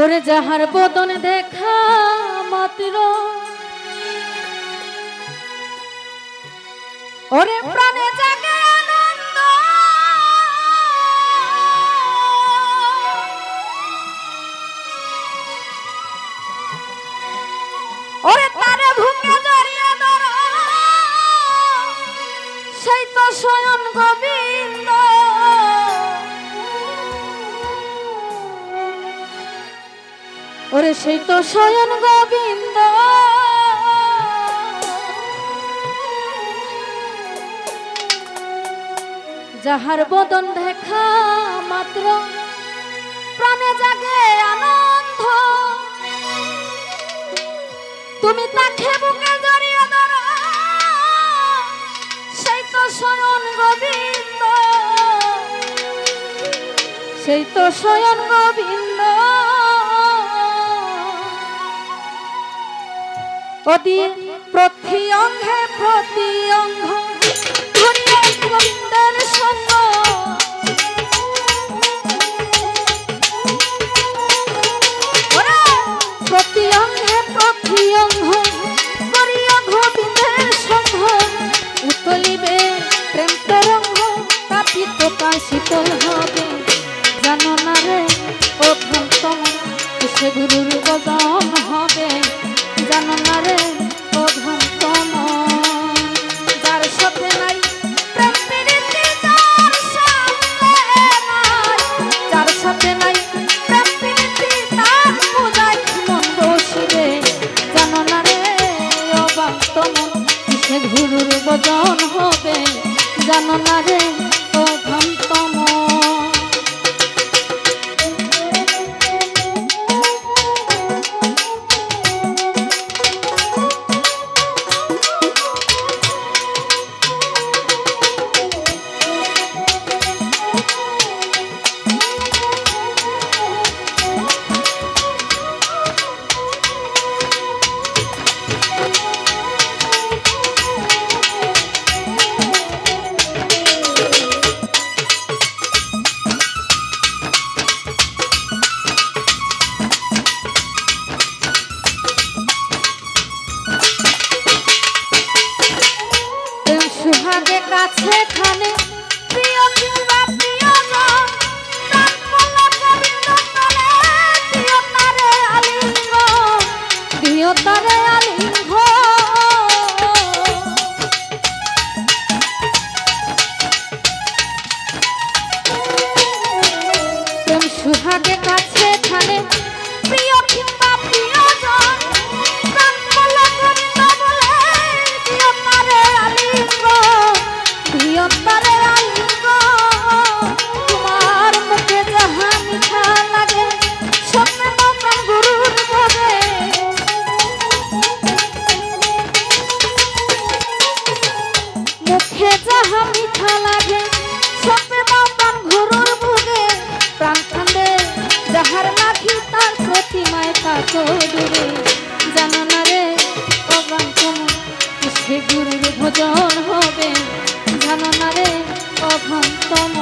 ওরে যাহার বদন দেখা মাত্র ওরে প্রাণে জাগে আনন্দ, ওরে তারে ভুকে জড়িয়ে ধরো সেই তো স্বয়ং গোবিন্দ। ওরে সেই তো স্বয়ং গোবিন্দ। যাহার বদন দেখা মাত্র প্রাণে জাগে আনন্দ, তুমি তাকে বুকে জড়িয়ে ধরো সেই তো স্বয়ং গোবিন্দ, সেই তো স্বয়ং গোবিন্দ। অতি প্রতি অঙ্গে প্রতি অঙ্গ ধরিয়া গোবিন্দের সঙ্গ, প্রতি অঙ্গে প্রতি অঙ্গ করিয়া গোবিন্দের সঙ্গ, উতলিবে প্রেম তরঙ্গ কাঁপিত শীতল হবে। জানো না রে ও ভক্তম সে গুরুর বদন হবে। জানো না রে ও ভক্তম যার সাথে নাই প্রেম প্রীতি, যার সাথে নাই, যার সাথে নাই প্রেম প্রীতি তার পূজায় মন বসিবে। জানো না রে ও ভক্তম সে গুরুর বদন হবে। জানো না রে ও ভক্তম। সুহাগে কাছে খানে প্রিয় কিংবা প্রিয়জন, প্রাণ বলা গোবিন্দ তলে দিও তারে আলিঙ্গন, দিও তারে আলিঙ্গন। সুহাগে কাছে খানে প্রিয় কিংবা প্রিয়জন, প্রাণ বলা গোবিন্দ বলে দিও তারে আলিঙ্গন, দিও তারে আলিঙ্গন। তোমার মুখে যাহা মিঠা লাগে স্বপ্নে প্রাণ গুরুর ভোগে, মুখে যাহা মিঠা লাগে স্বপ্নে প্রাণ গুরুর ভোগে। প্রাণ কান্দে যাহার লাখি তার প্রতিমায় তাকো দূরে। জানো না রে ও ভক্তম সে গুরুর ভজন হবে। জানো না রে ও ভক্তম।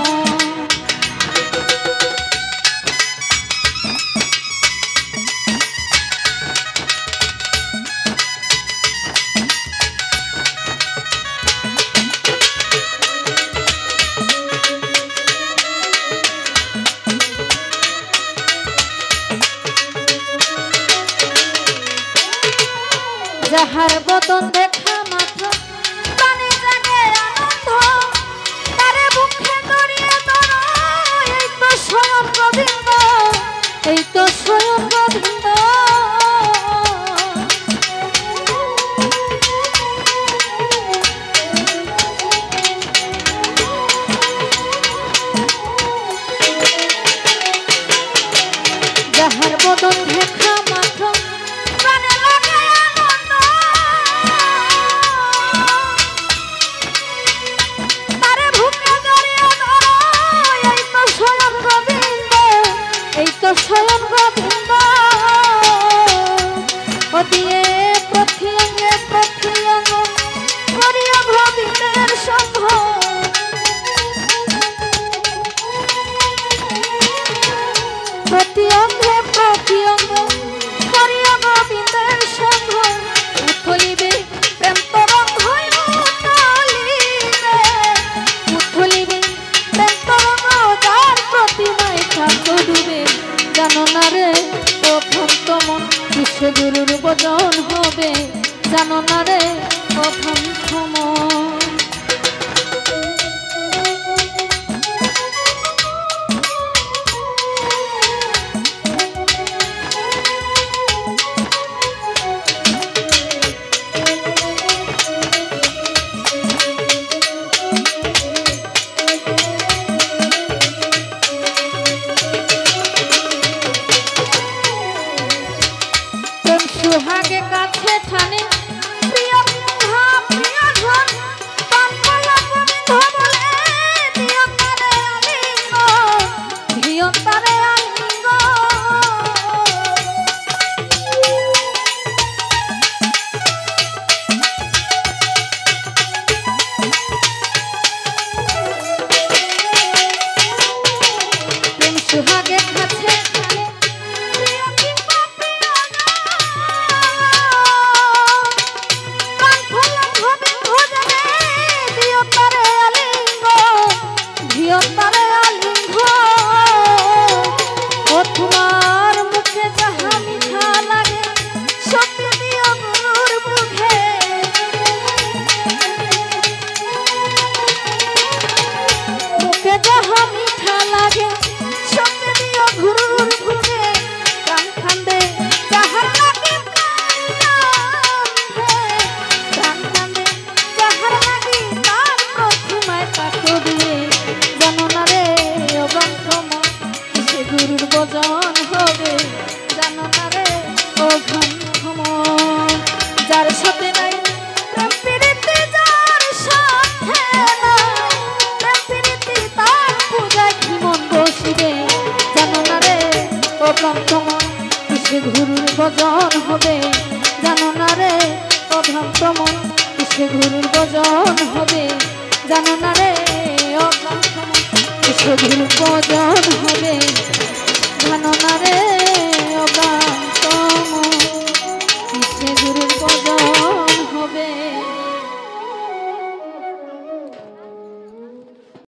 যাহার বদন দেখা মাত্র প্রাণে জাগে আনন্দ, তারে বুকে জড়িয়ে ধরো এই তো স্বয়ং গোবিন্দ, এই তো স্বয়ং গোবিন্দ। যাহার বদন দেখা মাত্র প্রাণে লাগে আনন্দ, তারে ভুকে জড়িয়ে ধরো এই তো স্বয়ং গোবিন্দ, এই তো স্বয়ং গোবিন্দ। অক্লান্ত মন কিসে ঘুরুর ভজন হবে জানো না রে অক্লান্ত মন কিসে ঘুরুর ভজন হবে জানো না রে অক্লান্ত মন কিসে ঘুরুর ভজন হবে জানো না রে